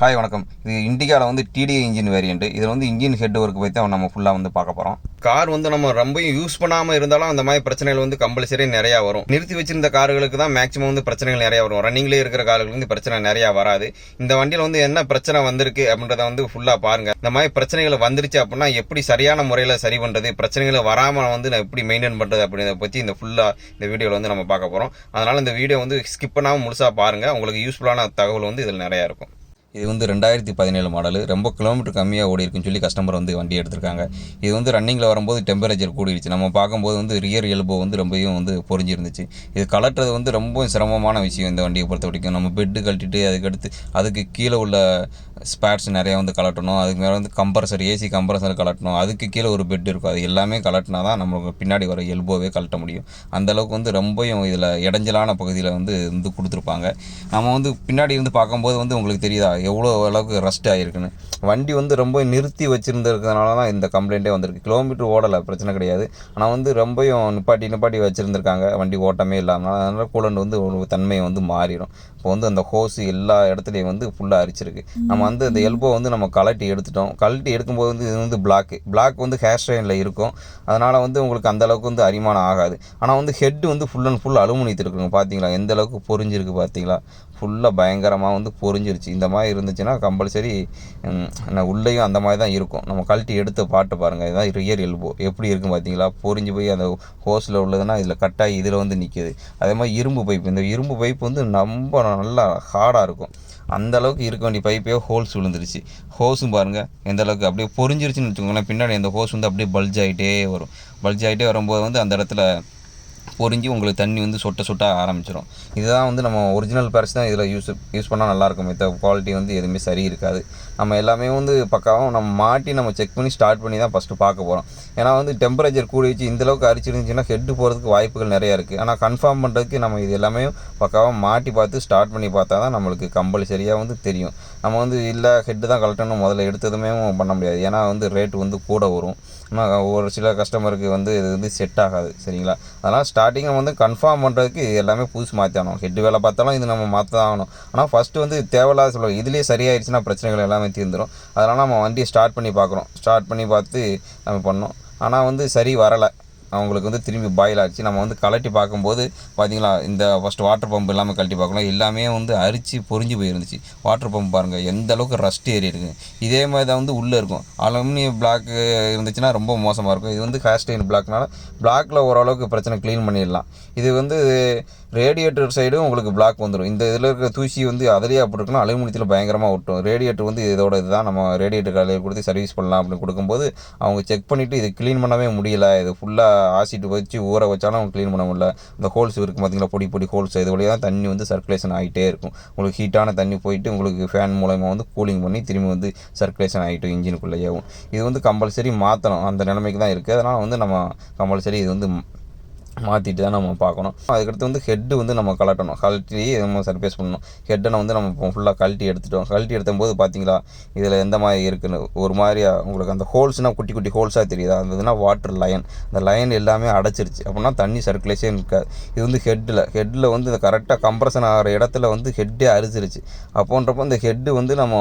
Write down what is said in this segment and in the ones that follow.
Hi வணக்கம். இது இண்டிகாவில் வந்து டிடிஐ இன்ஜின் வேரியண்ட். இதில் வந்து இன்ஜின் ஹெட் ஒர்க் பற்றி தான் நம்ம ஃபுல்லாக வந்து பார்க்க போகிறோம். கார் வந்து நம்ம ரொம்ப யூஸ் பண்ணாமல் இருந்தாலும் அந்த மாதிரி பிரச்சனைகள் வந்து கம்பல்சரி நிறையா வரும். நிறுத்தி வச்சிருந்த கார்களுக்கு தான் மேக்ஸிமம் வந்து பிரச்சனைகள் நிறையா வரும். ரன்னிங்லேயே இருக்கிற கார்களுக்கு வந்து பிரச்சனை நிறையா வராது. இந்த வண்டியில் வந்து என்ன பிரச்சனை வந்திருக்கு அப்படின்றத வந்து ஃபுல்லாக பாருங்கள். இந்த மாதிரி பிரச்சனைகள் வந்துருச்சு அப்படின்னா எப்படி சரியான முறையில் சரி பண்ணுறது, பிரச்சனைகள் வராமல் வந்து நான் எப்படி மெயின்டைன் பண்ணுறது அப்படின்றத பற்றி இந்த வீடியோவில் வந்து நம்ம பார்க்க போகிறோம். அதனால் இந்த வீடியோ வந்து ஸ்கிப் பண்ணாமல் முழுசாக பாருங்கள். உங்களுக்கு யூஸ்ஃபுல்லான தகவல் வந்து இதில் நிறையா இருக்கும். இது வந்து 2017 மாடலு. ரொம்ப கிலோமீட்டர் கம்மியாக ஓடி இருக்குன்னு சொல்லி கஸ்டமர் வந்து வண்டி எடுத்திருக்காங்க. இது வந்து ரன்னிங்கில் வரும்போது டெம்பரேச்சர் கூடிடுச்சு. நம்ம பார்க்கும்போது வந்து ரியர் எல்போ வந்து ரொம்பவும் வந்து பொறிஞ்சிருந்துச்சு. இது கலட்டுறது வந்து ரொம்ப சிரமமான விஷயம் இந்த வண்டியை பொறுத்த வரைக்கும். நம்ம பெட்டு கழட்டிட்டு அதுக்கு கீழே உள்ள ஸ்பேர்ஸ் நிறையா வந்து கலட்டணும். அதுக்கு மேலே வந்து கம்ப்ரஸர், ஏசி கம்ப்ரஸர் கலட்டணும். அதுக்கு கீழே ஒரு பெட் இருக்கும். அது எல்லாமே கலட்டினா தான் நம்மளுக்கு பின்னாடி வர எல்போவே கலட்ட முடியும். அந்தளவுக்கு வந்து ரொம்பவும் இதில் இடைஞ்சலான பகுதியில் வந்து கொடுத்துருப்பாங்க. நம்ம வந்து பின்னாடி இருந்து பார்க்கும்போது வந்து உங்களுக்கு தெரியுதா எவ்வளோ அளவுக்கு ரஸ்ட் ஆகிருக்குன்னு. வண்டி வந்து ரொம்ப நிறுத்தி வச்சுருந்துருக்கிறதுனால தான் இந்த கம்ப்ளைண்ட்டே வந்திருக்கு. கிலோமீட்டர் ஓடலை, பிரச்சனை கிடையாது. ஆனால் வந்து ரொம்பவும் நிப்பாட்டி வச்சுருந்துருக்காங்க வண்டி ஓட்டமே இல்லாமல். அதனால் கூலண்ட் வந்து ஒரு தன்மையை வந்து மாறிடும். இப்போ வந்து அந்த ஹோஸ் எல்லா இடத்துலையும் வந்து ஃபுல்லாக அரிச்சிருக்கு. நம்ம வந்து அந்த எல்போ வந்து நம்ம கழட்டி எடுத்துட்டோம். கழட்டி எடுக்கும்போது வந்து இது வந்து பிளாக் வந்து ஹேர் ஸ்டைனில் இருக்கும். அதனால் வந்து உங்களுக்கு அந்தளவுக்கு வந்து அரிமானம் ஆகாது. ஆனால் வந்து ஹெட் வந்து ஃபுல் அண்ட் ஃபுல் அலுமினியத்தில் இருக்குங்க. பார்த்தீங்களா எந்த அளவுக்கு பொரிஞ்சிருக்கு பார்த்தீங்களா? ஃபுல்லாக பயங்கரமாக வந்து பொரிஞ்சிருச்சு. இந்த மாதிரி இருந்துச்சுன்னா கம்பல்சரி உள்ளேயும் அந்த மாதிரி தான் இருக்கும். நம்ம கழட்டி எடுத்து பாட்டு பாருங்கள். இதுதான் ரியர் எல்போ எப்படி இருக்கும் பார்த்தீங்களா? பொரிஞ்சு போய் அந்த ஹோஸில் உள்ளதுன்னா இதில் கட்டாகி இதில் வந்து நிற்கிது. அதே மாதிரி இரும்பு பைப், இந்த இரும்பு பைப் வந்து ரொம்ப நல்லா ஹார்டாக இருக்கும். அந்த அளவுக்கு இருக்க வேண்டிய பைப்பே ஹோல்ஸ் விழுந்துருச்சு. ஹோஸும் பாருங்கள் எந்த அளவுக்கு அப்படியே பொரிஞ்சிருச்சுன்னு வச்சுக்கோங்களேன். பின்னாடி அந்த ஹோஸ் வந்து அப்படியே பல்ஜ் ஆகிட்டே வரும்போது வந்து அந்த இடத்துல பொரிஞ்சு உங்களுக்கு தண்ணி வந்து சொட்ட ஆரம்பிச்சிடும். இதுதான் வந்து நம்ம ஒரிஜினல் பேர்ஸ் தான் இதில் யூஸ் பண்ணால் நல்லாயிருக்கும். மித்த குவாலிட்டி வந்து எதுவுமே சரி இருக்காது. நம்ம எல்லாமே வந்து பக்காவும் நம்ம மாட்டி நம்ம செக் பண்ணி ஸ்டார்ட் பண்ணி தான் ஃபஸ்ட்டு பார்க்க போகிறோம். ஏன்னா வந்து டெம்பரேச்சர் கூடிச்சு இந்தளவுக்கு அரிச்சிருந்துச்சுன்னா ஹெட்டு போகிறதுக்கு வாய்ப்புகள் நிறையா இருக்குது. ஆனால் கன்ஃபார்ம் பண்ணுறதுக்கு நம்ம இது எல்லாமே பக்காவாக மாட்டி பார்த்து ஸ்டார்ட் பண்ணி பார்த்தா தான் நம்மளுக்கு கம்பல்சரியாக வந்து தெரியும். நம்ம வந்து இல்லை ஹெட்டு தான் கலட்டணும் முதல்ல எடுத்ததுமே பண்ண முடியாது. ஏன்னா வந்து ரேட்டு வந்து கூட வரும். ஒரு சில கஸ்டமருக்கு வந்து இது வந்து செட் ஆகாது. சரிங்களா? அதனால் ஸ்டார்டிங்கை வந்து கன்ஃபார்ம் பண்ணுறதுக்கு இது எல்லாமே புதுசு மாற்றி ஆகணும். ஹெட்டு வேலை பார்த்தாலும் இது நம்ம மாற்ற தான் ஆகணும். ஆனால் ஃபஸ்ட்டு வந்து தேவையில்லாத சொல்லுவோம். இதுலேயே சரியாயிடுச்சுன்னா பிரச்சனைகள் எல்லாமே தீர்ந்துடும். அதனால் நம்ம வண்டியை ஸ்டார்ட் பண்ணி பார்க்குறோம். ஸ்டார்ட் பண்ணி பார்த்து நம்ம பண்ணோம். ஆனால் வந்து சரி வரலை. அவங்களுக்கு வந்து திரும்பி பாயில் ஆச்சு. நம்ம வந்து கழட்டி பார்க்கும்போது பார்த்தீங்களா, இந்த ஃபஸ்ட்டு வாட்டர் பம்ப் எல்லாமே கழட்டி பார்க்கலாம். எல்லாமே வந்து அரிச்சு பொரிஞ்சு போயிருந்துச்சு. வாட்டர் பம்ப் பாருங்கள் எந்த அளவுக்கு ரஸ்ட் ஏறி இருக்குது. இதே மாதிரி தான் வந்து உள்ளே இருக்கும். அலுமினியம் பிளாக் இருந்துச்சுன்னா ரொம்ப மோசமாக இருக்கும். இது வந்து ஹேர்ஸ்டைன் பிளாக்னால பிளாக்கில் ஓரளவுக்கு பிரச்சனை க்ளீன் பண்ணிடலாம். இது வந்து ரேடியேட்டர் சைடும் உங்களுக்கு பிளாக் வந்துடும். இந்த இதில் இருக்கிற தூசி வந்து அதிலேயே அப்படி இருக்குன்னா அலுமினியத்தில் பயங்கரமாக ஒட்டும். ரேடியேட்டர் வந்து இதுதான் நம்ம ரேடியேட்டர் கடையில் கொடுத்து சர்வீஸ் பண்ணலாம் அப்படின்னு கொடுக்கும்போது அவங்க செக் பண்ணிவிட்டு இது க்ளீன் பண்ணவே முடியல, இது ஃபுல்லாக ஆசிட் வச்சு ஊற வச்சாலும் அவங்க க்ளீன் பண்ண முடியல. இந்த ஹோல்ஸ் இருக்குது பார்த்தீங்களா, பொடி ஹோல்ஸ், இது வழியாக தான் தண்ணி வந்து சர்க்குலேஷன் ஆகிட்டே இருக்கும். உங்களுக்கு ஹீட்டான தண்ணி போயிட்டு உங்களுக்கு ஃபேன் மூலமாக வந்து கூலிங் பண்ணி திரும்பி வந்து சர்க்குலேஷன் ஆகிட்டு இன்ஜினுக்குள்ளேயும். இது வந்து கம்பல்சரி மாற்றணும். அந்த நிலைமைக்கு தான் இருக்குது. அதனால் வந்து நம்ம கம்பல்சரி இது வந்து மாற்றிட்டு தான் நம்ம பார்க்கணும். அதுக்கடுத்து வந்து ஹெட்டு வந்து நம்ம கழட்டி நம்ம சர்ஃபேஸ் பண்ணணும். ஹெட்டை வந்து நம்ம ஃபுல்லாக கழட்டி எடுத்தம்போது பார்த்தீங்களா இதில் எந்த மாதிரி இருக்குன்னு ஒரு மாதிரியா உங்களுக்கு அந்த ஹோல்ஸ்னால் குட்டி ஹோல்ஸாக தெரியுதா? அந்த இதுனா வாட்டர் லைன், அந்த லைன் எல்லாமே அடைச்சிருச்சு. அப்படின்னா தண்ணி சர்க்குலேஷன் இருக்காது. இது வந்து ஹெட்டில் வந்து இந்த கரெக்டாக கம்ப்ரஷன் ஆகிற இடத்துல வந்து ஹெட்டே அரிச்சிருச்சு. அப்போன்றப்போ இந்த ஹெட்டு வந்து நம்ம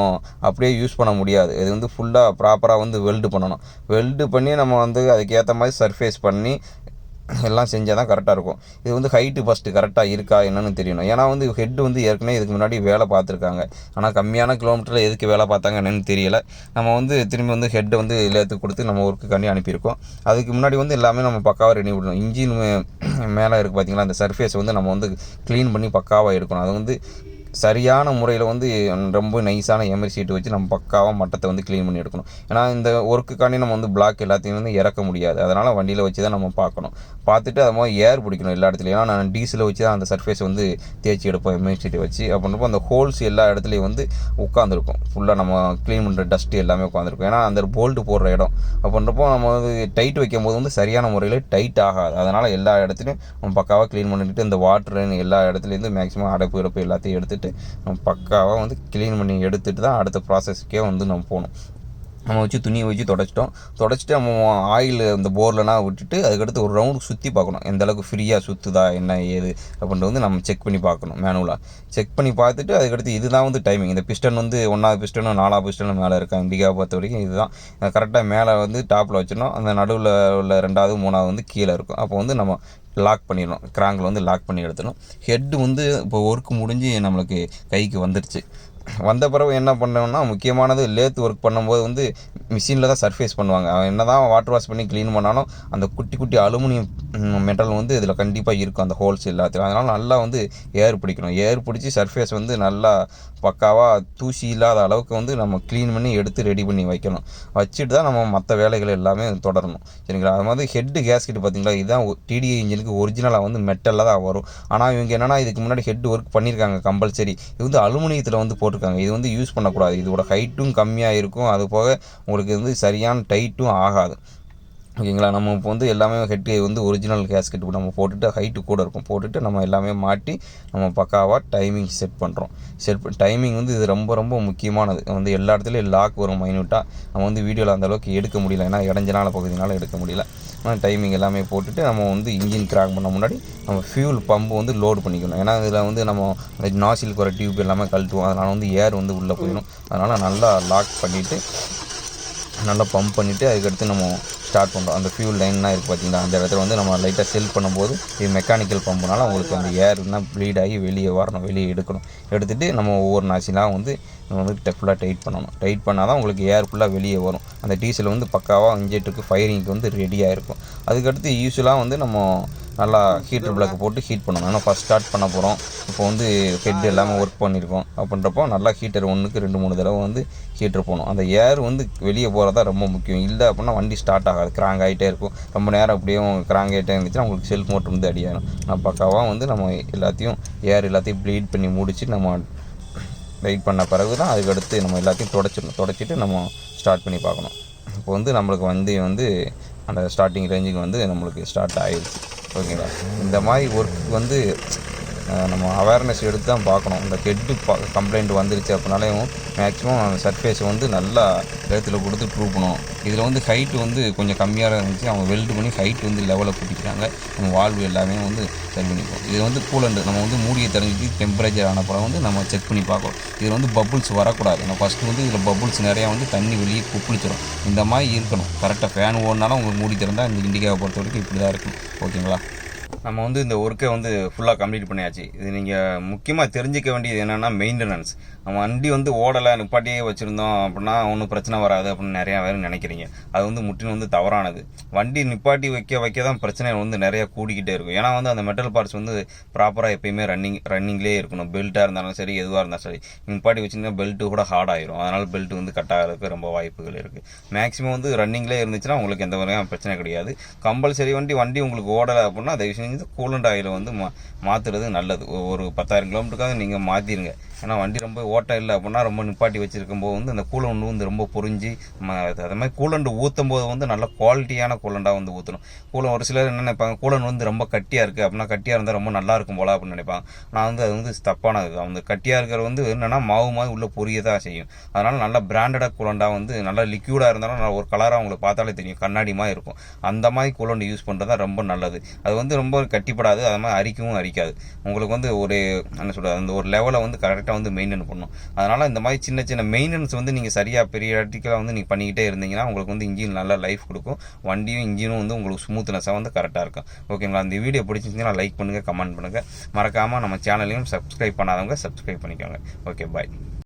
அப்படியே யூஸ் பண்ண முடியாது. இது வந்து ஃபுல்லாக ப்ராப்பராக வந்து வெல்டு பண்ணணும். வெல்டு பண்ணி நம்ம வந்து அதுக்கேற்ற மாதிரி சர்ஃபேஸ் பண்ணி எல்லாம் செஞ்சால் தான் கரெக்டாக இருக்கும். இது வந்து ஹைட்டு ஃபஸ்ட்டு கரெக்டாக இருக்கா என்னன்னு தெரியணும். ஏன்னா வந்து ஹெட்டு வந்து ஏற்கனவே இதுக்கு முன்னாடி வேலை பார்த்துருக்காங்க. ஆனால் கம்மியான கிலோமீட்டரில் எதுக்கு வேலை பார்த்தாங்க என்னன்னு தெரியலை. நம்ம வந்து திரும்பி வந்து ஹெட்டை வந்து எல்லாத்துக்கு கொடுத்து நம்ம ஒர்க்குக்காண்டி அனுப்பியிருக்கோம். அதுக்கு முன்னாடி வந்து எல்லாமே நம்ம பக்காவாக ரெடி பண்ணணும். இன்ஜின் மேலே இருக்குது பார்த்தீங்களா, அந்த சர்ஃபேஸ் வந்து நம்ம வந்து க்ளீன் பண்ணி பக்காவாக எடுக்கணும். அது வந்து சரியான முறையில் வந்து ரொம்ப நைஸான எமரி ஷீட்டு வச்சு நம்ம பக்காவாக மட்டத்தை வந்து க்ளீன் பண்ணி எடுக்கணும். ஏன்னா இந்த ஒர்க்குக்காண்டி நம்ம வந்து பிளாக் எல்லாத்தையும் வந்து இறக்க முடியாது. அதனால் வண்டியில் வச்சு தான் நம்ம பார்க்கணும். பார்த்துட்டு அது மாதிரி ஏர் பிடிக்கணும் எல்லா இடத்துலையும். ஏன்னா நான் டீசலை வச்சு தான் அந்த சர்ஃபேஸ் வந்து தேய்ச்சி எடுப்போம் எமரி ஷீட்டை வச்சு. அப்படின்றப்போ அந்த ஹோல்ஸ் எல்லா இடத்துலையும் வந்து உட்காந்துருக்கும். ஃபுல்லாக நம்ம க்ளீன் பண்ணுற டஸ்ட்டு எல்லாமே உட்காந்துருக்கும். ஏன்னா அந்த போல்ட்டு போடுற இடம் அப்படின்றப்போ நம்ம வந்து டைட் வைக்கும் போது வந்து சரியான முறையில் டைட் ஆகாது. அதனால் எல்லா இடத்துலையும் நம்ம பக்காவாக க்ளீன் பண்ணிட்டு இந்த வாட்டர் எல்லா இடத்துலேருந்து மேக்ஸிமம் அடைப்பு எல்லாத்தையும் எடுத்துகிட்டு நம்ம பக்காவாக வந்து க்ளீன் பண்ணி எடுத்துகிட்டு தான் அடுத்த ப்ராசஸ்க்கே வந்து நம்ம போகணும். நம்ம வச்சு துணியை வச்சு தொடச்சிட்டு நம்ம ஆயில் அந்த போர்லலாம் விட்டுட்டு அதுக்கடுத்து ஒரு ரவுண்டு சுற்றி பார்க்கணும் எந்த அளவுக்கு ஃப்ரீயாக சுற்றுதா என்ன ஏது அப்படின்ட்டு வந்து நம்ம செக் பண்ணி பார்க்கணும். மேனுவலாக செக் பண்ணி பார்த்துட்டு அதுக்கடுத்து இதுதான் வந்து டைமிங். இந்த பிஸ்டன் வந்து 1வது பிஸ்டனும் 4வது பிஸ்டனும் மேலே இருக்கா இண்டிகாவை பொறுத்த வரைக்கும் இதுதான் கரெக்டாக மேலே வந்து டாப்பில் வச்சிடணும். அந்த நடுவில் உள்ள 2வது 3வது வந்து கீழே இருக்கும். அப்போ வந்து நம்ம லாக் பண்ணிடணும், கிராங்கில் வந்து லாக் பண்ணி எடுத்துடணும். ஹெட்டு வந்து இப்போ ஒர்க் முடிஞ்சு நம்மளுக்கு கைக்கு வந்துடுச்சு. வந்த பிறகு என்ன பண்ணோம்னா முக்கியமானது லேத் ஒர்க் பண்ணும்போது வந்து மிஷினில் தான் சர்ஃபேஸ் பண்ணுவாங்க. அவன் என்ன தான் வாட்டர் வாஷ் பண்ணி க்ளீன் பண்ணாலும் அந்த குட்டி குட்டி அலுமினியம் மெட்டல் வந்து இதில் கண்டிப்பாக இருக்கும் அந்த ஹோல்ஸ் எல்லாத்தையும். அதனால் நல்லா வந்து ஏர் பிடிக்கணும். ஏர் பிடிச்சி சர்ஃபேஸ் வந்து நல்லா பக்காவாக தூசி இல்லாத அளவுக்கு வந்து நம்ம க்ளீன் பண்ணி எடுத்து ரெடி பண்ணி வைக்கணும். வச்சுட்டு தான் நம்ம மற்ற வேலைகள் எல்லாமே தொடரணும். சரிங்களா? அது மாதிரி ஹெட்டு கேஸ்கெட் பார்த்திங்களா, இதுதான் டிடிஐ இன்ஜினுக்கு ஒரிஜினலாக வந்து மெட்டலில் தான் வரும். ஆனால் இவங்க என்னென்னா இதுக்கு முன்னாடி ஹெட் ஒர்க் பண்ணியிருக்காங்க கம்பல்சரி. இது வந்து அலுமினியத்தில் வந்து போட்டிருக்காங்க. இது வந்து யூஸ் பண்ணக்கூடாது. இதோட ஹைட்டும் கம்மியாக இருக்கும். அது போக உங்களுக்கு வந்து சரியான டைட்டும் ஆகாது. ஓகேங்களா? நம்ம இப்போ வந்து எல்லாமே ஹெட்டு வந்து ஒரிஜினல் கேஸ்கெட் நம்ம போட்டுட்டு ஹைட்டு கூட இருக்கும் போட்டுட்டு நம்ம எல்லாமே மாட்டி நம்ம பக்காவாக டைமிங் செட் பண்ணுறோம். டைமிங் வந்து இது ரொம்ப ரொம்ப முக்கியமானது. வந்து எல்லா இடத்துலையும் லாக் வரும் மைன்யூட்டாக. நம்ம வந்து வீடியோவில் அந்தளவுக்கு எடுக்க முடியல, ஏன்னா இடைஞ்சனால பகுதினால எடுக்க முடியல. ஆனால் டைமிங் எல்லாமே போட்டுட்டு நம்ம வந்து இன்ஜின் கிராக் பண்ண முன்னாடி நம்ம ஃபியூல் பம்பு வந்து லோடு பண்ணிக்கணும். ஏன்னா இதில் வந்து நம்ம நாசிலுக்கு வர டியூப் எல்லாமே கழட்டுவோம். அதனால் வந்து ஏர் வந்து உள்ளே போயிடும். அதனால் நல்லா லாக் பண்ணிவிட்டு நல்லா பம்ப் பண்ணிவிட்டு அதுக்கடுத்து நம்ம ஸ்டார்ட் பண்ணுறோம். அந்த ஃபியூல் லைன்லாம் இருக்குது பார்த்தீங்களா, அந்த இடத்துல வந்து நம்ம லைட்டாக செல் பண்ணும்போது இது மெக்கானிக்கல் பம்புனால உங்களுக்கு அந்த ஏர்னால் ப்ளீட் ஆகி வெளியே வரணும், வெளியே எடுக்கணும். எடுத்துகிட்டு நம்ம ஒவ்வொரு நாசிலாம் வந்து நம்ம வந்து ஃபுல்லாக டைட் பண்ணணும். டைட் பண்ணால் தான் உங்களுக்கு ஏர் ஃபுல்லாக வெளியே வரும். அந்த டீசல் வந்து பக்காவாக இன்ஜெக்டருக்கு ஃபயரிங்க்கு வந்து ரெடியாக இருக்கும். அதுக்கடுத்து யூஸ்வலாக வந்து நம்ம நல்லா ஹீட்டர் பிளாக் போட்டு ஹீட் பண்ணணும். ஏன்னா ஃபஸ்ட் ஸ்டார்ட் பண்ண போகிறோம். இப்போ வந்து ஹெட் எல்லாமே ஒர்க் பண்ணியிருக்கோம் அப்படின்றப்போ நல்லா ஹீட்டர் 1க்கு 2-3 தடவை வந்து ஹீட்டர் போகணும். அந்த ஏர் வந்து வெளியே போகிறதா ரொம்ப முக்கியம். இல்லை அப்படின்னா வண்டி ஸ்டார்ட் ஆகாது, கிராங் ஆகிட்டே இருக்கும். ரொம்ப நேரம் அப்படியே கிராங் ஆகிட்டே இருந்துச்சுன்னா உங்களுக்கு செல்ஃப் மோட்டர் வந்து அடியாகும். நான் பக்காவாக வந்து நம்ம எல்லாத்தையும் ஏர் எல்லாத்தையும் ப்ளீட் பண்ணி முடிச்சு நம்ம வெயிட் பண்ண பிறகு தான் அதுக்கடுத்து நம்ம எல்லாத்தையும் தொடச்சிட்டு நம்ம ஸ்டார்ட் பண்ணி பார்க்கணும். இப்போ வந்து நம்மளுக்கு வண்டி வந்து அந்த ஸ்டார்டிங் ரேஞ்சுக்கு வந்து நம்மளுக்கு ஸ்டார்ட் ஆகிடுச்சு. ஓகேங்களா? இந்த மாதிரி ஒர்க் வந்து நம்ம அவேர்னஸ் எடுத்து தான் பார்க்கணும். இந்த ஹெட்டு கம்ப்ளைண்ட் வந்துருச்சு அப்படின்னாலேயும் மேக்ஸிமம் அந்த சர்ஃபேஸை வந்து நல்லா இடத்துல கொடுத்து ப்ரூவ் பண்ணுவோம். இதில் வந்து ஹைட்டு வந்து கொஞ்சம் கம்மியாக இருந்துச்சு, அவங்க வெல்டு பண்ணி ஹைட் வந்து லெவலில் கூட்டிக்கிறாங்க. நம்ம வால்வு எல்லாமே வந்து சரி பண்ணிப்போம். இது வந்து கூலண்ட் நம்ம வந்து மூடியை தெரிஞ்சுட்டு டெம்பரேச்சர் ஆனப்பறம் வந்து நம்ம செக் பண்ணி பார்க்கணும். இதில் வந்து பபுள்ஸ் வரக்கூடாது. நம்ம ஃபஸ்ட்டு வந்து இதில் பபுள்ஸ் நிறையா வந்து தண்ணி வெளியே குப்பிளிச்சிடும். இந்த மாதிரி இருக்கணும். கரெக்டாக ஃபேன் ஓடினாலும் உங்களுக்கு மூடி திறந்தால் இந்த இண்டிகாவை பொறுத்த வரைக்கும் இப்படி தான் இருக்கும். ஓகேங்களா? நம்ம வந்து இந்த ஒர்க்கை வந்து ஃபுல்லாக கம்ப்ளீட் பண்ணியாச்சு. இது நீங்கள் முக்கியமாக தெரிஞ்சிக்க வேண்டியது என்னென்னா மெயின்டெனன்ஸ். நம்ம வண்டி வந்து ஓடலை நிப்பாட்டியே வச்சுருந்தோம் அப்படின்னா ஒன்றும் பிரச்சனை வராது அப்படின்னு நிறையா பேர் நினைக்கிறீங்க. அது வந்து முற்றிலும் வந்து தவறானது. வண்டி நிப்பாட்டி வைக்க தான் பிரச்சனை வந்து நிறையா கூடிக்கிட்டே இருக்கும். ஏன்னா வந்து அந்த மெட்டல் பார்ட்ஸ் வந்து ப்ராப்பராக எப்பயுமே ரன்னிங்லேயே இருக்கணும். பெல்ட்டாக இருந்தாலும் சரி, எதுவாக இருந்தாலும் சரி, நிப்பாட்டி வச்சிங்கன்னா பெல்ட்டு கூட ஹார்ட் ஆயிரும். அதனால் பெல்ட்டு வந்து கட் ஆகிறதுக்கு ரொம்ப வாய்ப்புகள் இருக்குது. மேக்ஸிமம் வந்து ரன்னிங்லேயே இருந்துச்சுன்னா உங்களுக்கு எந்த வகையான பிரச்சனை கிடையாது. கம்பல்சரி வண்டி உங்களுக்கு ஓடலை அப்படின்னா தயவு செஞ்சு கூலண்ட் ஆயிலை வந்து மாற்றுறது நல்லது. ஒரு 10,000 கிலோமீட்டருக்காக நீங்கள் மாற்றிடுங்க. ஏன்னா வண்டி ரொம்ப ஓட்டம் இல்லை அப்படின்னா ரொம்ப நிப்பாட்டி வச்சுருக்கும் போது வந்து அந்த கூலண்ட் வந்து ரொம்ப புரிஞ்சு அது மாதிரி கூலண்ட் ஊற்றும் போது வந்து நல்ல குவாலிட்டியான கூலண்டாக வந்து ஊற்றணும். ஒரு சிலர் என்ன நினைப்பாங்க, கூலண்ட் வந்து ரொம்ப கட்டியாக இருக்குது அப்படின்னா கட்டியாக இருந்தால் ரொம்ப நல்லா இருக்கும் போல அப்படின்னு நினைப்பாங்க. நான் வந்து அது வந்து தப்பானது. அந்த கட்டியாக இருக்கிற வந்து என்னென்னா மாவு மாதிரி உள்ளே புரிய தான் செய்யும். அதனால் நல்ல பிராண்டடாக கூலண்டாக வந்து நல்லா லிக்யூடாக இருந்தாலும் நல்ல ஒரு கலராக உங்களுக்கு பார்த்தாலே தெரியும், கண்ணாடி மாதிரி இருக்கும். அந்த மாதிரி கூலண்ட் யூஸ் பண்ணுறது தான் ரொம்ப நல்லது. அது வந்து ரொம்ப கட்டிப்படாது, அது மாதிரி அரிக்கவும் அரிக்காது. உங்களுக்கு வந்து ஒரு என்ன சொல்கிறது, அந்த ஒரு லெவலை வந்து கரெக்டாக வந்து மெயின்டைன் பண்ணணும். அதனால் இந்த மாதிரி சின்ன சின்ன மெயின்டெனன்ஸ் வந்து நீங்கள் சரியாக பீரியாடிக்கலாக வந்து நீங்கள் பண்ணிக்கிட்டே இருந்தீங்கன்னா உங்களுக்கு வந்து இன்ஜின் நல்லா லைஃப் கொடுக்கும். வண்டியும் இன்ஜினும் வந்து உங்களுக்கு ஸ்மூத்னஸாக வந்து கரெக்டாக இருக்கும். ஓகேங்களா? அந்த வீடியோ பிடிச்சிருந்துச்சுன்னா லைக் பண்ணுங்கள், கமெண்ட் பண்ணுங்கள். மறக்காமல் நம்ம சேனலையும் சப்ஸ்கிரைப் பண்ணாதவங்க சப்ஸ்கிரைப் பண்ணிக்கோங்க. ஓகே, பாய்.